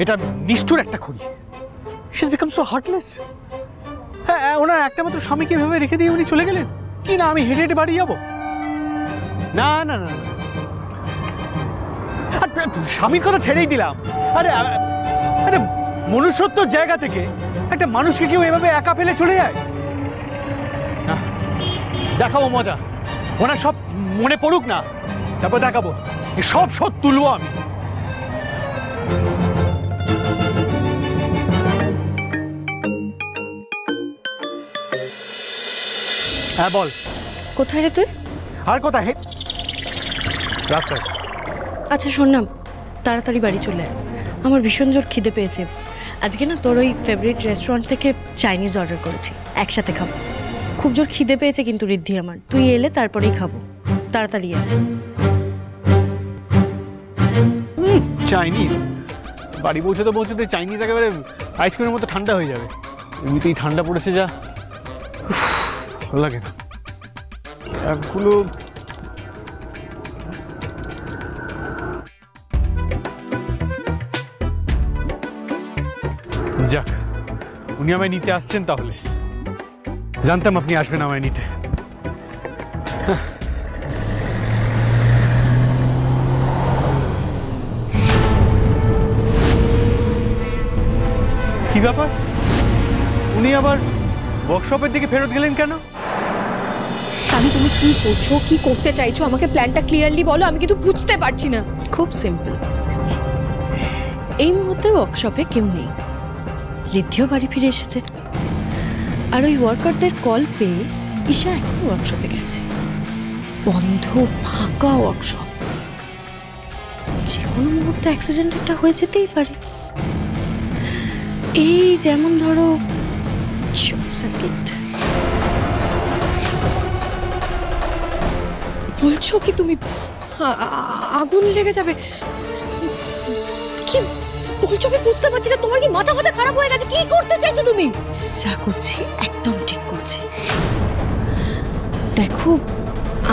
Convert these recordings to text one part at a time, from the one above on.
এটা নিষ্ঠুর একটা খুনি। She has become so heartless. হ্যাঁ, ওনার একটা মাত্র স্বামীকে এভাবে রেখে দিয়ে উনি চলে গেলেন। কি না আমি হেঁটে হেঁটে বাড়ি যাবো? না না না, স্বামীর কথা ছেড়েই দিলাম। আরে আরে মনুষ্যত্বর জায়গা থেকে একটা মানুষকে কেউ এভাবে একা ফেলে চলে যায়? না, দেখাবো মজা। ওনার সব মনে পড়ুক না, তারপর দেখাবো সব শোধ তুলবো আমি। হ্যাঁ বল। কোথায় রে তুই? আর কোথায়? রাস্তায়। আচ্ছা শোন না, তাড়াতাড়ি বাড়ি চলে আয়, আমার ভীষণ জোর খিদে পেয়েছে। আজকে না তোর ওই ফেভারিট রেস্টুরেন্ট থেকে চাইনিজ অর্ডার করেছি, একসাথে খাবো। খুব জোর খিদে পেয়েছে কিন্তু ঋদ্ধি আমার, তুই এলে তারপরেই খাবো, তাড়াতাড়ি আয়। চাইনিজ? বাড়ি পৌঁছতে পৌঁছতে চাইনিজ একেবারে আইসক্রিমের মতো ঠান্ডা হয়ে যাবে। এমনিতেই ঠান্ডা পড়েছে যা, ভালো লাগে না। একগুলো যাক, উনি আমায় নিতে আসছেন, তাহলে জানতাম আপনি আসবেন আমায় নিতে। কি ব্যাপার, উনি আবার ওয়ার্কশপের দিকে ফেরত গেলেন কেন? আমি তুমি কি করছো, কি করতে চাইছো, আমাকে প্ল্যানটা ক্লিয়ারলি বলো, আমি কিন্তু বুঝতে পারছি না। খুব সিম্পল, এই মুহূর্তে ওয়ার্কশপে কেউ নেই, ঋদ্ধিও বাড়ি ফিরে এসেছে, আর ওই ওয়ার্কারদের কল পেয়ে ঈশা এখন ওয়ার্কশপে গেছে। বন্ধ ফাঁকা ওয়ার্কশপ, যে কোনো মুহূর্তে অ্যাক্সিডেন্ট একটা হয়ে যেতেই পারে। এই যেমন ধরো শর্ট সার্কিট। বলছো কি তুমি আগুন লেগে যাবে? কি বলছো আমি বুঝতে পারছি না, তোমার কি মাথা ফাথা খারাপ হয়ে গেছে? কি করতে চাইছো তুমি? যা করছি একদম ঠিক করছি। দেখো,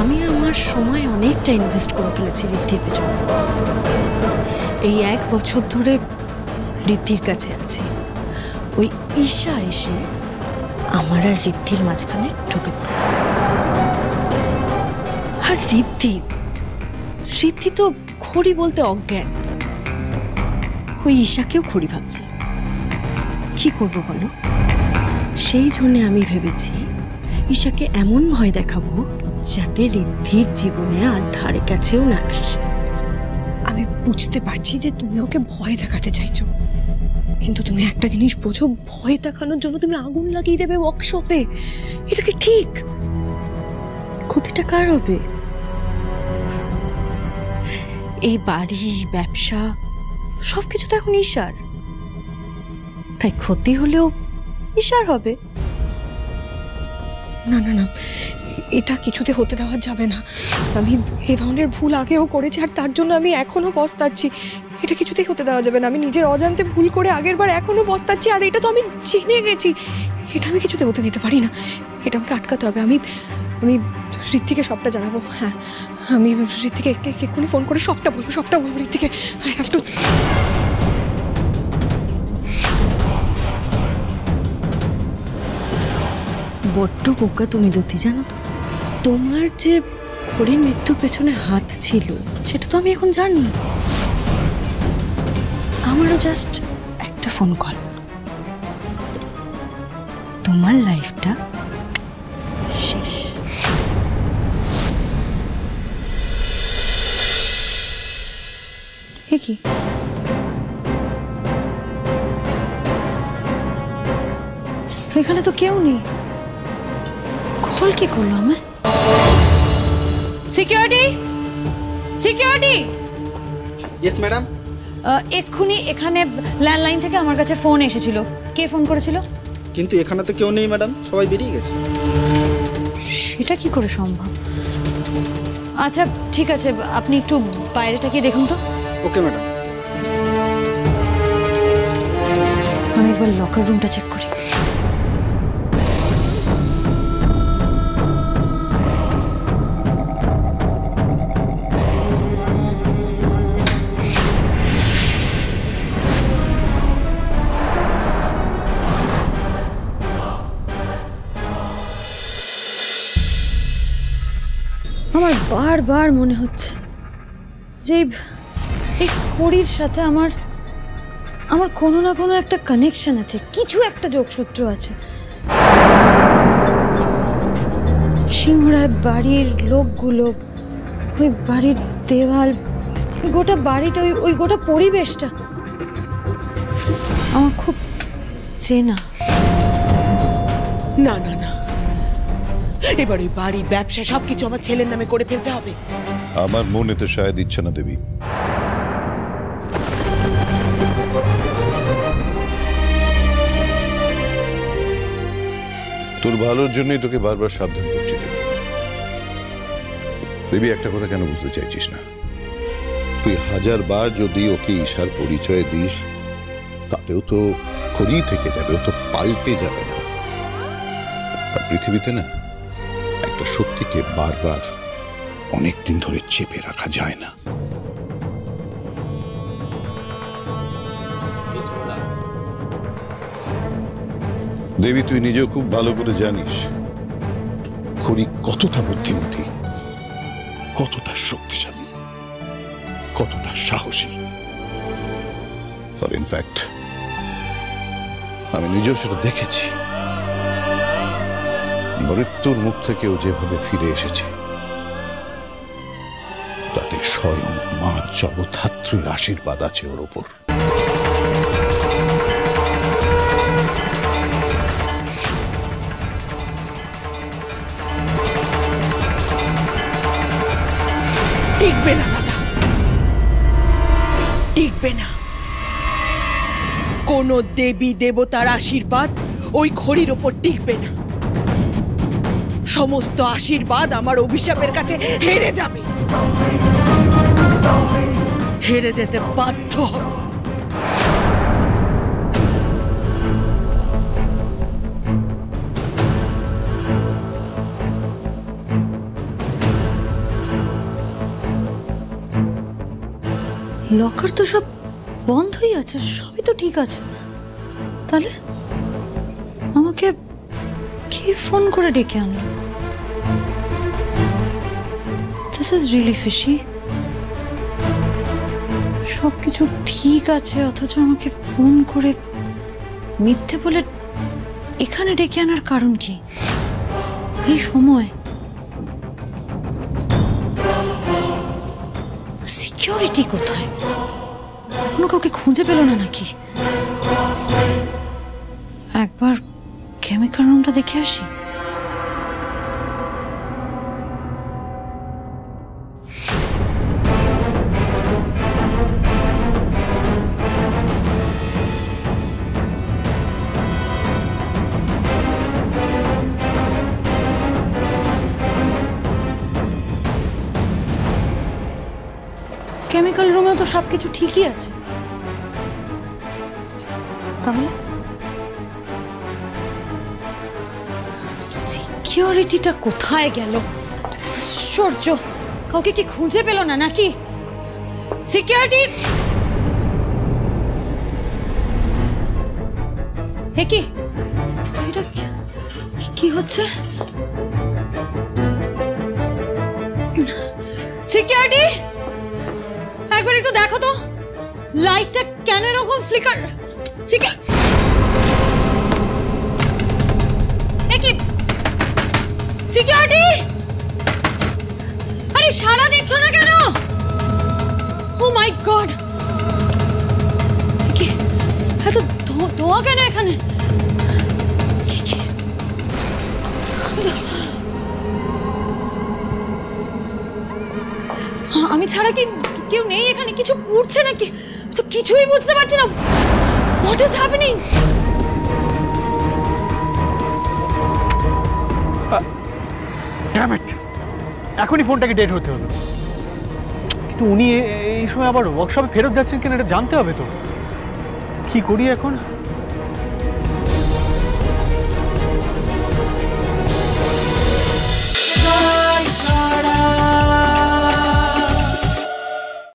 আমি আমার সময় অনেকটা ইনভেস্ট করে ফেলেছি ঋদ্ধির পেছনে। এই 1 বছর ধরে ঋদ্ধির কাছে আছি। ওই ঈশা এসে আমার আর ঋদ্ধির মাঝখানে ঢুকে পড়ে। আর ঋদ্ধি তো খড়ি বলতে অজ্ঞান, ওই ঈশাকেও খড়ি ভাবছে। কি করবো বলো? সেই জন্য আমি ভেবেছি ঈশাকে এমন ভয় দেখাবো যাতে ঋদ্ধির জীবনে আর ধারে কাছেও না ঘেঁষে। আমি বুঝতে পারছি যে তুমি ওকে ভয় দেখাতে চাইছো, কিন্তু তুমি একটা জিনিস বোঝো, ভয় দেখানোর জন্য তুমি আগুন লাগিয়ে দেবে ওয়ার্কশপে, এটা কি ঠিক? ক্ষতিটা কার হবে? এই বাড়ি, ব্যবসা, সবকিছু তো এখন ঈশার, তাই ক্ষতি হলেও ঈশার হবে। না না না, এটা কিছুতে হতে দেওয়া যাবে না। আমি এই ধরনের ভুল আগেও করেছি, আর তার জন্য আমি এখনো পস্তাচ্ছি। এটা কিছুতেই হতে দেওয়া যাবে না। আমি নিজের অজান্তে ভুল করে আগের বার এখনো পস্তাচ্ছি, আর এটা তো আমি জেনে গেছি। এটা আমি কিছুতে হতে দিতে পারি না, এটা আমাকে আটকাতে হবে। আমি ঋদ্ধিকে সবটা জানাবো। হ্যাঁ, আমি ঋদ্ধিকে এক্ষুনি ফোন করে সবটা বলবো ঋদ্ধিকে। I have to. বড্ড বোকা তুমি দুতি, জানো তো? তোমার যে খড়ির মৃত্যুর পেছনে হাত ছিল সেটা তো আমি এখন জানি। আমারও জাস্ট একটা ফোন কল, তোমার লাইফটা শেষ। কি এখানে তো কেউ নেই, কল কে করলো আমায়? Security, security. Yes madam. এক্ষুনি এখানে ল্যান্ডলাইন থেকে আমার কাছে ফোন এসেছিল। কে ফোন করেছিল? কিন্তু এখানে তো কেউ নেই ম্যাডাম, সবাই বেরিয়ে গেছে। সেটা কি করে সম্ভব? আচ্ছা ঠিক আছে, আপনি একটু বাইরেটা গিয়ে দেখুন তো। Okay madam. আমি একবার লকার রুমটা চেক করি। আমার বারবার মনে হচ্ছে যে এই ঘড়ির সাথে আমার কোনো না কোনো একটা কানেকশন আছে, কিছু একটা যোগসূত্র আছে। সিংহরায় বাড়ির লোকগুলো, ওই বাড়ির দেওয়াল, গোটা বাড়িটা, ওই গোটা পরিবেশটা আমার খুব চেনা। না না না, এবার ওই বাড়ি, ব্যবসা সবকিছু আমার ছেলের নামে করে ফেলতে হবে। আমার মনে তো শায়দ ইচ্ছে না দেবী। তোর ভালোর জন্যই তোকে বারবার সাবধান করছি দেবী। দেবী, একটা কথা কেন বুঝতে চাইছিস না? তুই 1000 বার যদি ওকে ঈশার পরিচয় দিস, তাতেও তো খড়ি থেকে যাবে, ও তো পাল্টে যাবে না। আর পৃথিবীতে না, একটা সত্যিকে বারবার অনেকদিন ধরে চেপে রাখা যায় না। দেবী, তুই নিজেও খুব ভালো করে জানিস খড়ি কতটা বুদ্ধিমতী, কতটা শক্তিশালী, কতটা সাহসী। আর ইনফ্যাক্ট আমি নিজেও সেটা দেখেছি। মৃত্যুর মুখ থেকেও যেভাবে ফিরে এসেছে, তাতে স্বয়ং মা জগদ্ধাত্রীর আশীর্বাদ আছে ওর ওপর। টিকবে না দাদা, টিকবে না। কোন দেবী দেবতার আশীর্বাদ ওই ঘড়ির ওপর টিকবে না। সমস্ত আশীর্বাদ আমার অভিশাপের কাছে হেরে যাবে, হেরে যেতে বাধ্য হবে। লকার তো সব বন্ধই আছে, সবই তো ঠিক আছে। তাহলে আমাকে কে ফোন করে ডেকে আনলো? This is really fishy. সবকিছু ঠিক আছে, অথচ আমাকে ফোন করে মিথ্যে বলে এখানে ডেকে আনার কারণ কি এই সময়? সিকিউরিটি কোথায়? কোনো কাউকে খুঁজে পেল না নাকি? একবার কেমিক্যাল রুমটা দেখে আসি। কেমিক্যাল রুমেও তো সবকিছু ঠিকই আছে, তাহলে সিকিউরিটিটা কোথায় গেল? আশ্চর্য, কাউকে কি খুঁজে পেল না নাকি? সিকিউরিটি! হে কি এটা, কি হচ্ছে? সিকিউরিটি, একবার একটু দেখো তো লাইটটা কেন এরকম ফ্লিকার। সিকিউরিটি, আরে সাড়া দিচ্ছ না কেন? ও মাই গড, এত ধোঁয়া কেন এখানে? আমি ছাড়া কি কেউ নেই এখানে? কিছু উঠছে নাকি? তো কিছুই বুঝতে পারছি না। What is happening? Damn it, এখনই ফোনটাকে ডেট হতে হলো। কিন্তু উনি এই সময় আবার ওয়ার্কশপে ফেরত যাচ্ছেন কেন, এটা জানতে হবে তো। কি করি এখন? ছাড়া